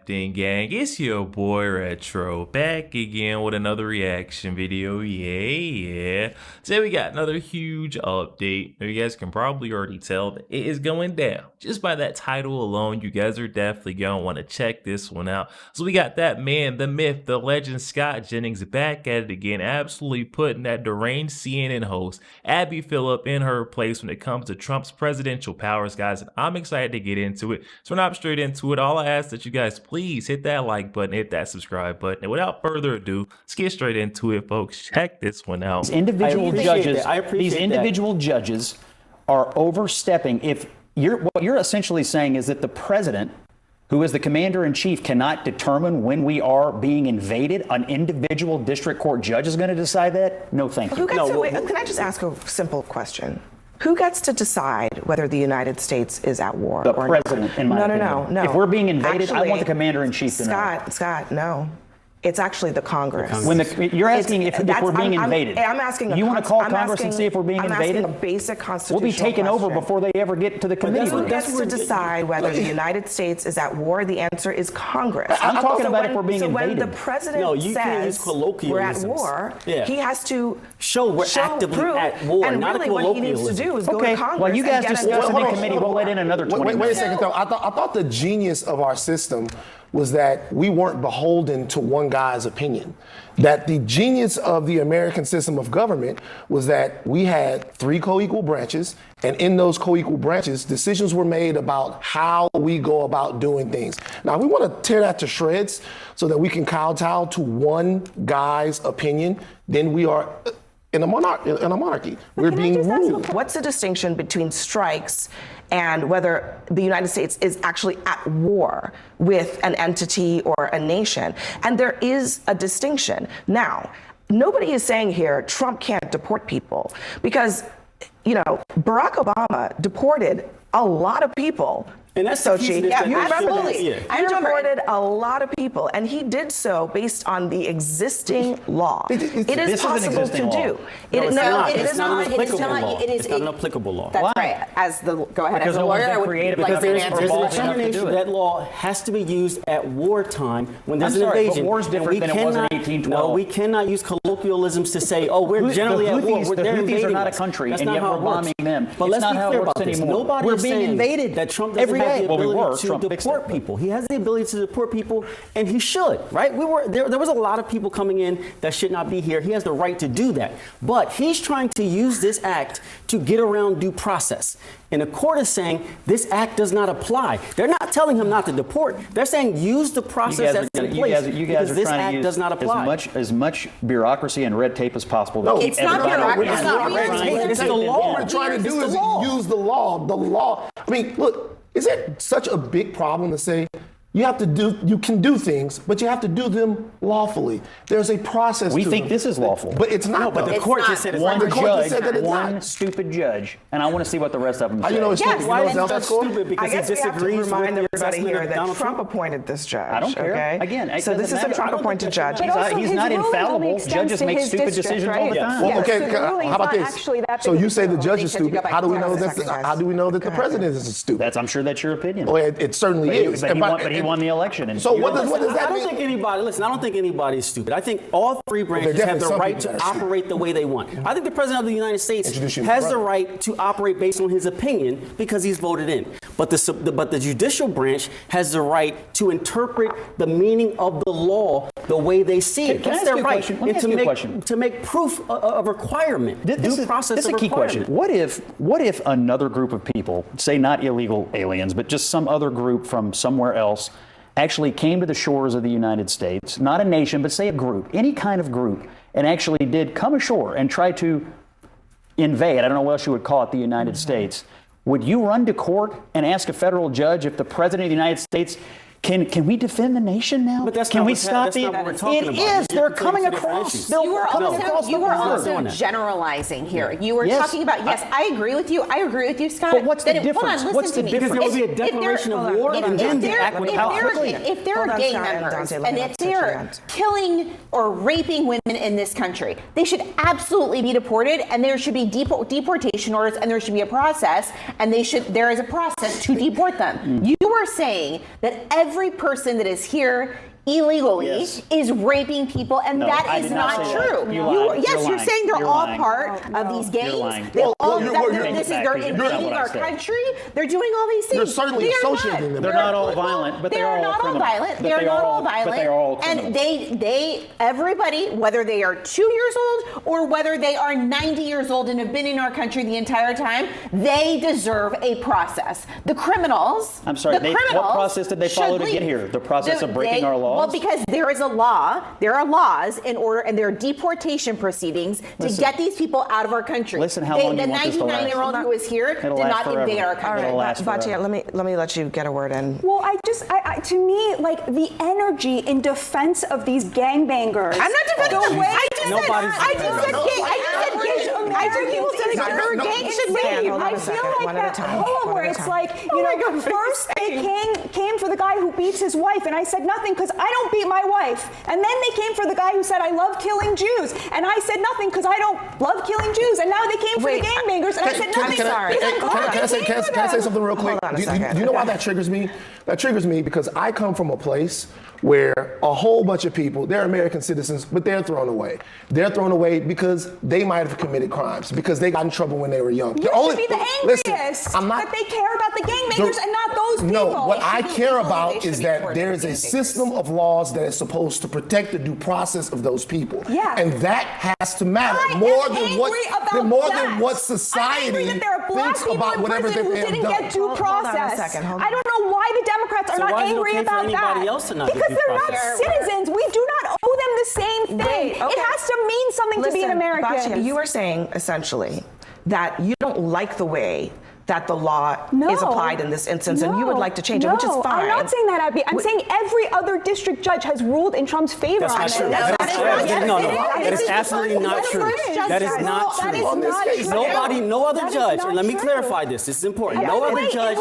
Captain Gang? It's your boy Retro back again with another reaction video. Yeah. Today we got another huge update. Now, you guys can probably already tell that it is going down. Just by that title alone, you guys are definitely gonna want to check this one out. So we got that man, the myth, the legend, Scott Jennings back at it again, absolutely putting that deranged CNN host, Phillip, in her place when it comes to Trump's presidential powers, guys. And I'm excited to get into it. So we're not straight into it. All I ask that you guys please hit that like button, hit that subscribe button. And without further ado, let's get straight into it, folks. Check this one out. These individual judges are overstepping. If what you're essentially saying is that the president, who is the commander-in-chief, cannot determine when we are being invaded. An individual district court judge is going to decide that? No, thank you. Can I just ask a simple question? Who gets to decide whether the United States is at war or not? The president, in my opinion. No. If we're being invaded, actually, I want the commander-in-chief to know. Scott, no. It's actually the Congress. You're asking if we're being invaded. I'm asking. You want to call Congress and see if we're being invaded? I'm asking a basic constitutional We'll be taken question. over before they ever get to the committee. Who gets to decide whether the United States is at war? The answer is Congress. I'm talking about if we're being invaded. invaded. So when the president says we're at war, he has to show we're actively at war. And not really, what he needs to do is go to Congress. Well, you guys discuss it in committee. We'll let in another 20 minutes. Wait a second, though. I thought the genius of our system was that we weren't beholden to one guy's opinion. That the genius of the American system of government was that we had three co-equal branches, and in those co-equal branches, decisions were made about how we go about doing things. Now, we want to tear that to shreds so that we can kowtow to one guy's opinion, then we are in a monarchy. We're being ruled. What's the distinction between strikes and whether the United States is actually at war with an entity or a nation? And there is a distinction. Now, nobody is saying here Trump can't deport people because, Barack Obama deported a lot of people. And that's Sochi. absolutely. He deported a lot of people, and he did so based on the existing law. It is possible to do. It's not an applicable law. That's right. Go ahead. As a lawyer, I would because there's a determination that law has to be used at wartime when there's an invasion. But war's different than it was in 1812. No, we cannot use colloquialisms to say, "Oh, we're generally at war." The Houthis are not a country, and yet we're bombing them. But let's be clear about this. Nobody is saying that Trump doesn't have the ability to deport people. He has the ability to deport people, and he should, right? There was a lot of people coming in that should not be here. He has the right to do that. But he's trying to use this act to get around due process. And the court is saying this act does not apply. They're not telling him not to deport. They're saying use the process that's in place because this act does not apply. As much bureaucracy and red tape as possible. No, it's not bureaucracy. It's not red tape. It's the law. What we're trying to do is use the law. The law. I mean, look. Is it such a big problem to say you can do things, but you have to do them lawfully? There's a process. We think this is lawful, but it's not. No, but the court just said it's not. One stupid judge, and I want to see what the rest of them say. You know, it's stupid. Why is that stupid? I Because guess he we have to disagrees remind with everybody here that Trump appointed this judge. I don't care. Okay? Again, so this is a Trump-appointed judge. He's not infallible. Judges make stupid decisions all the time. Well, okay, how about this? So you say the judge is stupid. How do we know that? How do we know that the president is stupid? I'm sure that's your opinion. Well, it certainly is. But he won the election. So what does that mean? I don't think anybody is stupid. I think all three branches have the right to operate the way they want. I think the president of the United States has the right to operate based on his opinion because he's voted in. But the judicial branch has the right to interpret the meaning of the law the way they see it. That's their right. And to make proof of requirement. Due process of requirement. This is a key question. What if another group of people, say not illegal aliens, but just some other group from somewhere else, actually came to the shores of the United States, not a nation, but say a group, any kind of group, and actually did come ashore and try to invade, I don't know what else you would call it, the United States? Would you run to court and ask a federal judge if the president of the United States can we defend the nation now? But that's can not we what, stop that's the? not what we're talking It about. is. They're coming across. You were also generalizing here. You were talking about. Yes, I agree with you. I agree with you, Scott. But what's the difference? Hold on, What's the difference? There will be a declaration of war, and then the act would if there are gang members and if they're killing or raping women in this country, they should absolutely be deported, and there should be deportation orders, and there should be a process, and there is a process to deport them. You are saying that every person that is here illegally is raping people, and that is not true. You're saying they're all part of these gangs. They're invading our country. They're doing all these things. You're certainly associating them. They're not all violent, but they are all criminal. They're not all violent. And everybody, whether they are 2 years old or whether they are 90 years old and have been in our country the entire time, they deserve a process. The criminals. I'm sorry. What process did they follow to get here? The process of breaking our laws? Well, because there is a law, there are laws in order, and there are deportation proceedings to get these people out of our country. Listen, how long do you want this to last? The 99-year-old who is here did not invade our country. All right, Batia, let me let you get a word in. Well, to me, like the energy in defense of these gangbangers. I'm not defending them. I feel like that poem where it's like, first they came for the guy who beats his wife, and I said nothing because I don't beat my wife. And then they came for the guy who said, I love killing Jews. And I said nothing because I don't love killing Jews. And now they came for the gangbangers, and I said nothing. Can I say something real quick? Do you know why that triggers me? That triggers me because I come from a place where a whole bunch of people, they're American citizens, but they're thrown away. They're thrown away because they might have committed crimes, because they got in trouble when they were young. You should be the angriest that they care about the gangbangers and not those people. No, what I care about is that there is a system of laws that is supposed to protect the due process of those people. Yeah. And that has to matter more than what society thinks about whatever they have done. Didn't get due process. I don't know why the Democrats are not angry about that. Because they're not citizens. We do not owe them the same thing. It has to mean something to be an American. Batia, you are saying essentially that you don't like the way that the law is applied in this instance, and you would like to change it, which is fine. I'm not saying that, Abby. I'm saying every other district judge has ruled in Trump's favor on it. That is absolutely not true. That is not true. No other judge, and let me clarify this. This is important. No other judge.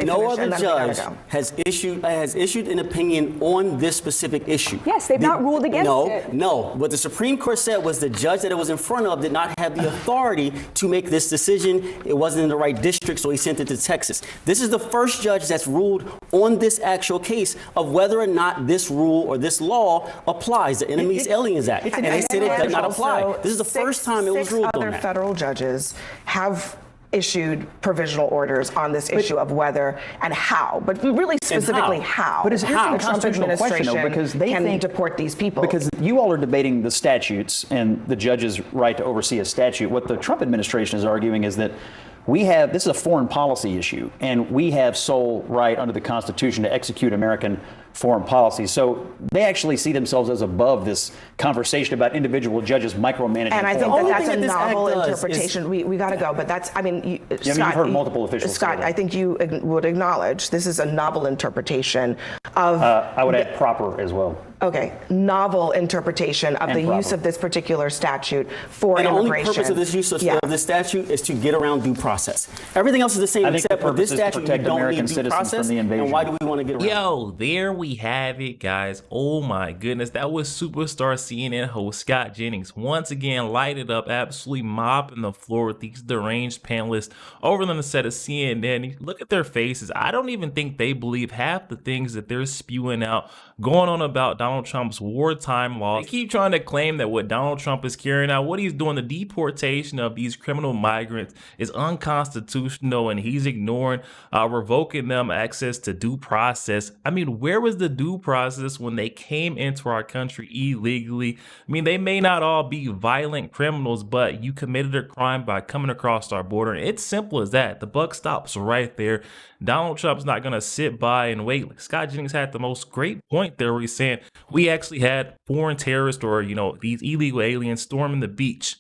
No other judge has issued an opinion on this specific issue. Yes, they've not ruled against it. No. What the Supreme Court said was the judge that it was in front of did not have the authority to make this decision. It wasn't in the right district, so he sent it to Texas. This is the first judge that's ruled on this actual case of whether or not this rule or this law applies, the Enemies Aliens Act. And they said it does not apply. This is the first time it was ruled on that. Other federal judges have issued provisional orders on this issue of whether and how, but really specifically how. But it's how the Trump administration because they can deport these people. Because you all are debating the statutes and the judge's right to oversee a statute. What the Trump administration is arguing is that this is a foreign policy issue, and we have sole right under the Constitution to execute American foreign policy. So they actually see themselves as above this conversation about individual judges micromanaging. And I think that's a novel interpretation. We got to go, but that's, Scott, you've heard multiple officials. Scott, I think you would acknowledge this is a novel interpretation of. I would add proper as well. Okay, novel interpretation of the use of this particular statute for immigration. And the only purpose of this use of this statute is to get around due process. Everything else is the same, except for this statute, you don't need due process. And why do we want to get around? Yo, there we have it, guys. Oh my goodness, that was superstar CNN host Scott Jennings once again lighted up, absolutely mopping the floor with these deranged panelists over on the set of CNN. Look at their faces. I don't even think they believe half the things that they're spewing out, going on about Donald Trump's wartime laws. They keep trying to claim that what Donald Trump is carrying out, what he's doing, the deportation of these criminal migrants, is unconstitutional, and he's ignoring, revoking them access to due process. I mean, where was the due process when they came into our country illegally? I mean, they may not all be violent criminals, but you committed a crime by coming across our border. It's simple as that. The buck stops right there. Donald Trump's not going to sit by and wait. Like Scott Jennings had the most great point there where he's saying we actually had foreign terrorists or, these illegal aliens storming the beach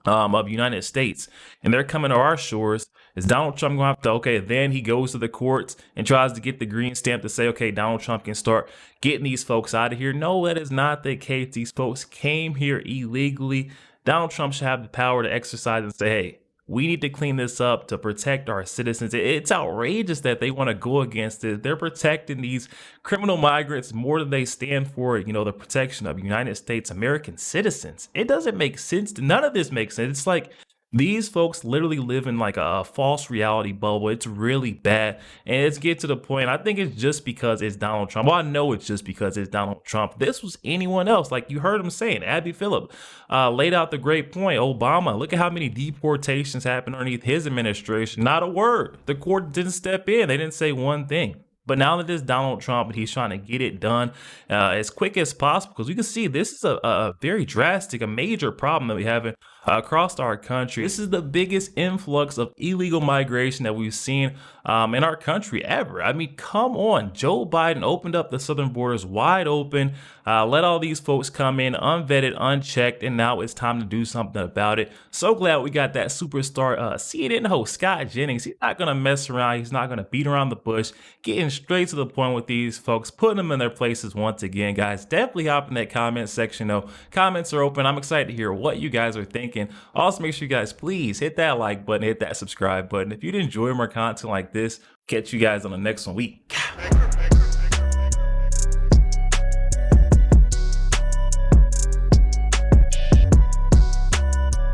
of the United States, and they're coming to our shores. Is Donald Trump going to have to, then he goes to the courts and tries to get the green stamp to say, okay, Donald Trump can start getting these folks out of here? No, that is not the case. These folks came here illegally. Donald Trump should have the power to exercise and say, hey, we need to clean this up to protect our citizens. It's outrageous that they want to go against it. They're protecting these criminal migrants more than they stand for, the protection of United States American citizens. It doesn't make sense. None of this makes sense. It's like These folks literally live in like a false reality bubble. It's really bad. And it's get to the point, I think it's just because it's Donald Trump. Well, I know it's just because it's Donald Trump. This was anyone else. Like you heard him saying, Abby Phillip laid out the great point. Obama, look at how many deportations happened underneath his administration. Not a word. The court didn't step in. They didn't say one thing. But now that it's Donald Trump and he's trying to get it done as quick as possible, because we can see this is a very drastic, a major problem that we have across our country. This is the biggest influx of illegal migration that we've seen in our country ever. I mean, come on. Joe Biden opened up the southern borders wide open, let all these folks come in unvetted, unchecked, and now it's time to do something about it. So glad we got that superstar CNN host, Scott Jennings. He's not going to mess around. He's not going to beat around the bush, getting straight to the point with these folks, putting them in their places once again. Guys, definitely hop in that comment section though. Comments are open. I'm excited to hear what you guys are thinking. Also, make sure you guys please hit that like button, hit that subscribe button. If you'd enjoy more content like this, catch you guys on the next one week.